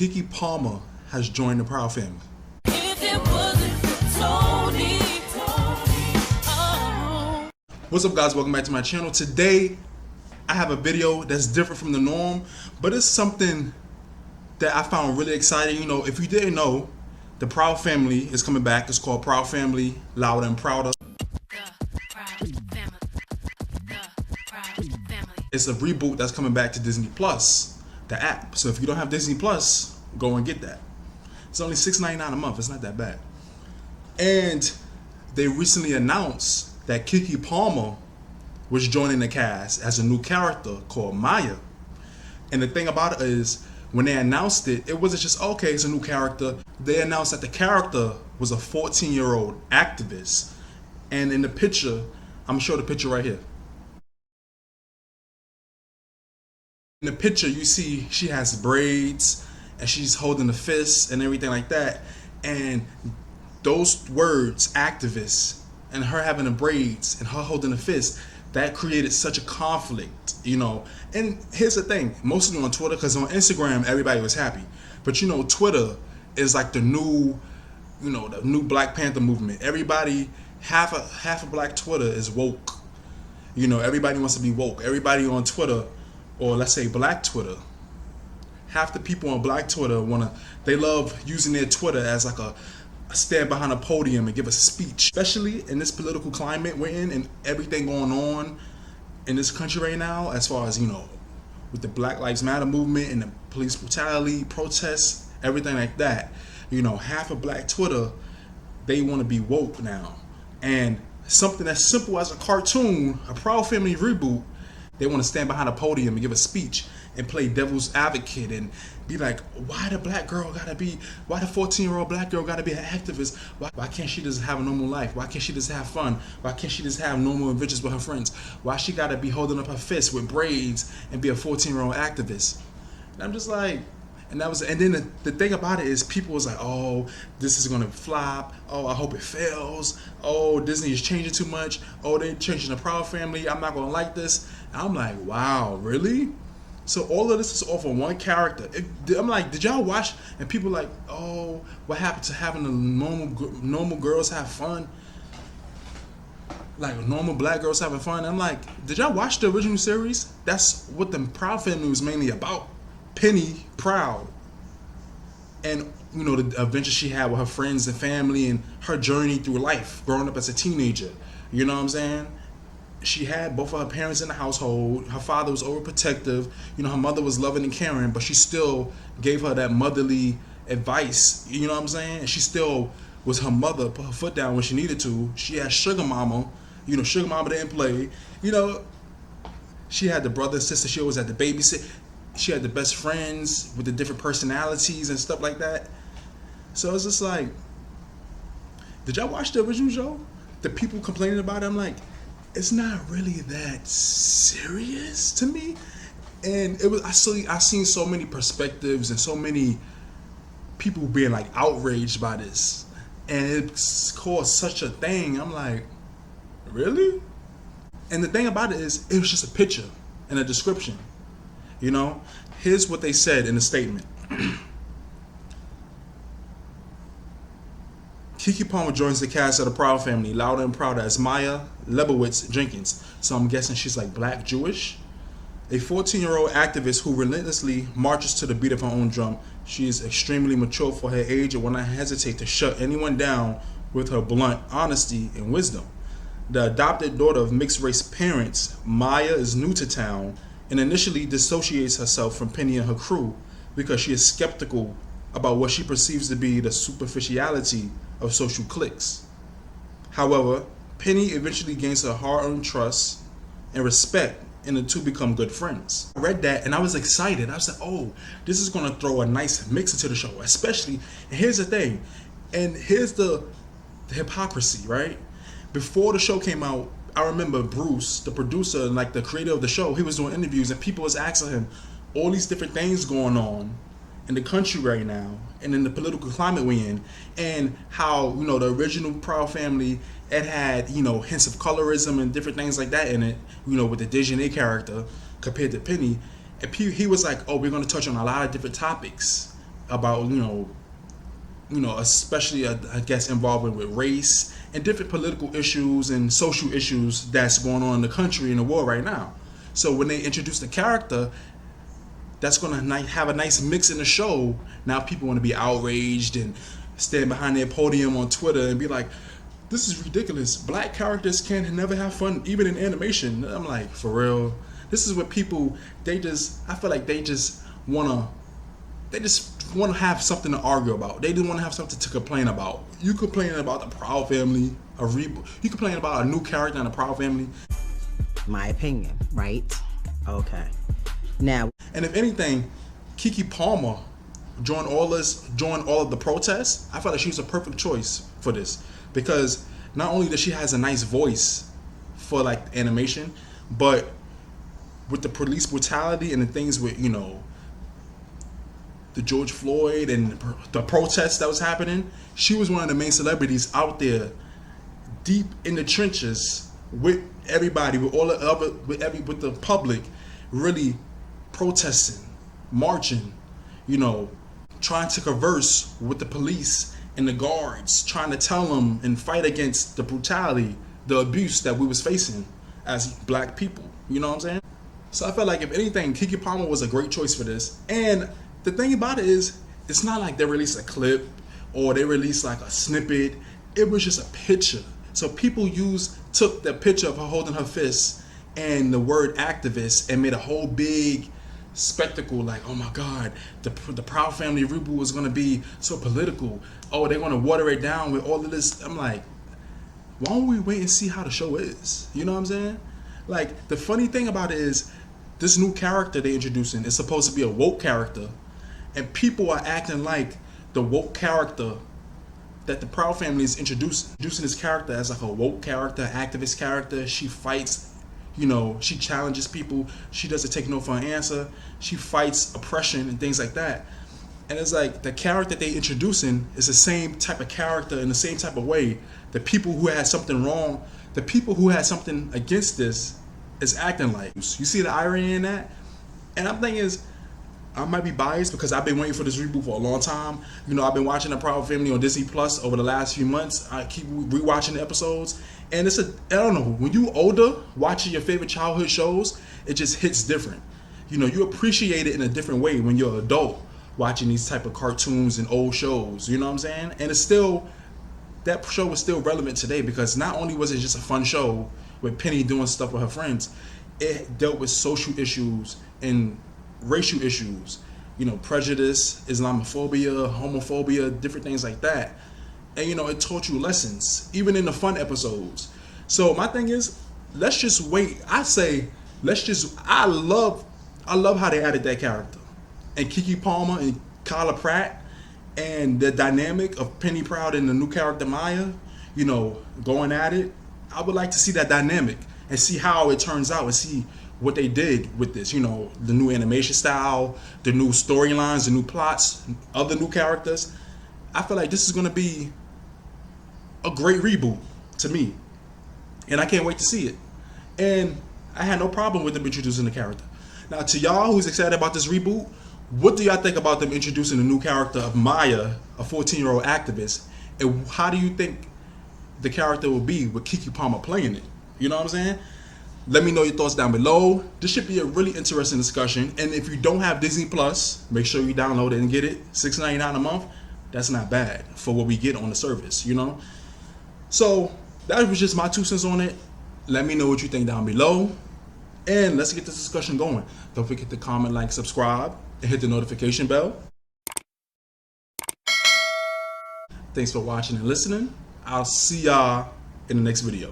Keke Palmer has joined the Proud family. If it wasn't for Tony, oh. What's up, guys? Welcome back to my channel. Today I have a video that's different from the norm, but it's something that I found really exciting. You know, if you didn't know, the Proud family is coming back. It's called Proud Family, Louder and Prouder. It's a reboot that's coming back to Disney Plus, the app. So if you don't have Disney Plus, go and get that. It's only $6.99 a month. It's not that bad. And they recently announced that Keke Palmer was joining the cast as a new character called Maya. And the thing about it is, when they announced it, it wasn't just, okay, it's a new character. They announced that the character was a 14-year-old activist. And in the picture, I'm gonna show the picture right here. In the picture, you see she has braids and she's holding a fist and everything like that. And those words, activist, and her having the braids and her holding a fist, that created such a conflict, you know. And here's the thing, mostly on Twitter, because on Instagram, everybody was happy. But you know, Twitter is like the new, you know, the new Black Panther movement. Everybody, half of Black Twitter is woke. You know, everybody wants to be woke. Everybody on Twitter, or let's say Black Twitter, half the people on Black Twitter they love using their Twitter as like a stand behind a podium and give a speech, especially in this political climate we're in and everything going on in this country right now, as far as, you know, with the Black Lives Matter movement and the police brutality, protests, everything like that. You know, half of Black Twitter, they want to be woke now. And something as simple as a cartoon, a Proud Family reboot, they want to stand behind a podium and give a speech and play devil's advocate and be like, why the 14-year-old black girl gotta be an activist? Why can't she just have a normal life? Why can't she just have fun? Why can't she just have normal adventures with her friends? Why she gotta be holding up her fist with braids and be a 14-year-old activist? And I'm just like, and then the thing about it is, people was like, oh, this is gonna flop. Oh, I hope it fails. Oh, Disney is changing too much. Oh, they're changing the Proud family. I'm not gonna like this. And I'm like, wow, really? So all of this is off of one character. I'm like, did y'all watch? And people like, oh, what happened to having the normal girls have fun? Like normal Black girls having fun. I'm like, did y'all watch the original series? That's what the Proud family was mainly about. Penny Proud, and you know, the adventures she had with her friends and family and her journey through life growing up as a teenager. You know what I'm saying? She had both of her parents in the household. Her father was overprotective. You know, her mother was loving and caring, but she still gave her that motherly advice. You know what I'm saying? And she still was her mother, put her foot down when she needed to. She had Sugar Mama. You know, Sugar Mama didn't play. You know, she had the brother and sister. She always had the babysit. She had the best friends with the different personalities and stuff like that. So it's just like, did y'all watch the original show? The people complaining about it, I'm like, it's not really that serious to me. And it was, I seen so many perspectives and so many people being like outraged by this, and it's caused such a thing. I'm like, really? And the thing about it is, it was just a picture and a description. You know, here's what they said in the statement. Keke Palmer joins the cast of the Proud Family, Louder and Prouder, as Maya Lebowitz Jenkins. So I'm guessing she's like Black Jewish. A 14-year-old activist who relentlessly marches to the beat of her own drum. She is extremely mature for her age and will not hesitate to shut anyone down with her blunt honesty and wisdom. The adopted daughter of mixed-race parents, Maya is new to town and initially dissociates herself from Penny and her crew because she is skeptical about what she perceives to be the superficiality of social cliques. However, Penny eventually gains her hard-earned trust and respect, and the two become good friends. I read that and I was excited. I was like, oh, this is gonna throw a nice mix into the show, especially, and here's the thing, and here's the hypocrisy, right? Before the show came out, I remember Bruce, the producer and like the creator of the show, he was doing interviews and people was asking him all these different things going on in the country right now and in the political climate we're in, and how, you know, the original Proud Family, it had, you know, hints of colorism and different things like that in it, you know, with the Dejanay character compared to Penny. And he was like, oh, we're going to touch on a lot of different topics about especially I guess involvement with race and different political issues and social issues that's going on in the country and the world right now. So when they introduce the character, that's gonna have a nice mix in the show. Now people want to be outraged and stand behind their podium on Twitter and be like, "This is ridiculous. Black characters can never have fun, even in animation." I'm like, for real. This is what people I feel like they just wanna have something to argue about. They just want to have something to complain about. You complaining about the Proud Family, a reboot. You complaining about a new character in the Proud Family. My opinion, right? Okay. Now, and if anything, Keke Palmer joined all of the protests. I felt like she was a perfect choice for this because not only does she has a nice voice for like animation, but with the police brutality and the things with the George Floyd and the protests that was happening, she was one of the main celebrities out there, deep in the trenches with everybody, with all the other, with the public, really protesting, marching, trying to converse with the police and the guards, trying to tell them and fight against the brutality, the abuse that we was facing as black people. You know what I'm saying? So I felt like if anything, Keke Palmer was a great choice for this. And the thing about it is, it's not like they released a clip or they released like a snippet. It was just a picture. So people took the picture of her holding her fist and the word activist and made a whole big spectacle, like, oh my God, the Proud Family reboot was gonna be so political. Oh, they're gonna water it down with all of this. I'm like, why don't we wait and see how the show is? You know what I'm saying? Like, the funny thing about it is, this new character they introducing is supposed to be a woke character, and people are acting like the woke character that the Proud Family is introducing this character as like a woke character, activist character. She fights, she challenges people. She doesn't take no for an answer. She fights oppression and things like that. And it's like the character they introducing is the same type of character in the same type of way. The people who had something wrong, the people who had something against this is acting like. You see the irony in that? And I'm thinking I might be biased because I've been waiting for this reboot for a long time. I've been watching the Proud Family on Disney Plus over the last few months. I keep rewatching the episodes, and I don't know, when you older watching your favorite childhood shows, it just hits different. You appreciate it in a different way when you're an adult watching these type of cartoons and old shows. You know what I'm saying? And that show was still relevant today because not only was it just a fun show with Penny doing stuff with her friends, it dealt with social issues and racial issues, prejudice, Islamophobia, homophobia, different things like that. And it taught you lessons, even in the fun episodes. So my thing is, let's just wait. I love how they added that character. And Keke Palmer and Kyla Pratt and the dynamic of Penny Proud and the new character Maya, going at it. I would like to see that dynamic and see how it turns out and see what they did with this, the new animation style, the new storylines, the new plots, other new characters. I feel like this is going to be a great reboot to me. And I can't wait to see it. And I had no problem with them introducing the character. Now, to y'all who's excited about this reboot, what do y'all think about them introducing the new character of Maya, a 14-year-old activist? And how do you think the character will be with Keke Palmer playing it? You know what I'm saying? Let me know your thoughts down below. This should be a really interesting discussion. And if you don't have Disney Plus, make sure you download it and get it. $6.99 a month. That's not bad for what we get on the service, So that was just my 2 cents on it. Let me know what you think down below. And let's get this discussion going. Don't forget to comment, like, subscribe, and hit the notification bell. Thanks for watching and listening. I'll see y'all in the next video.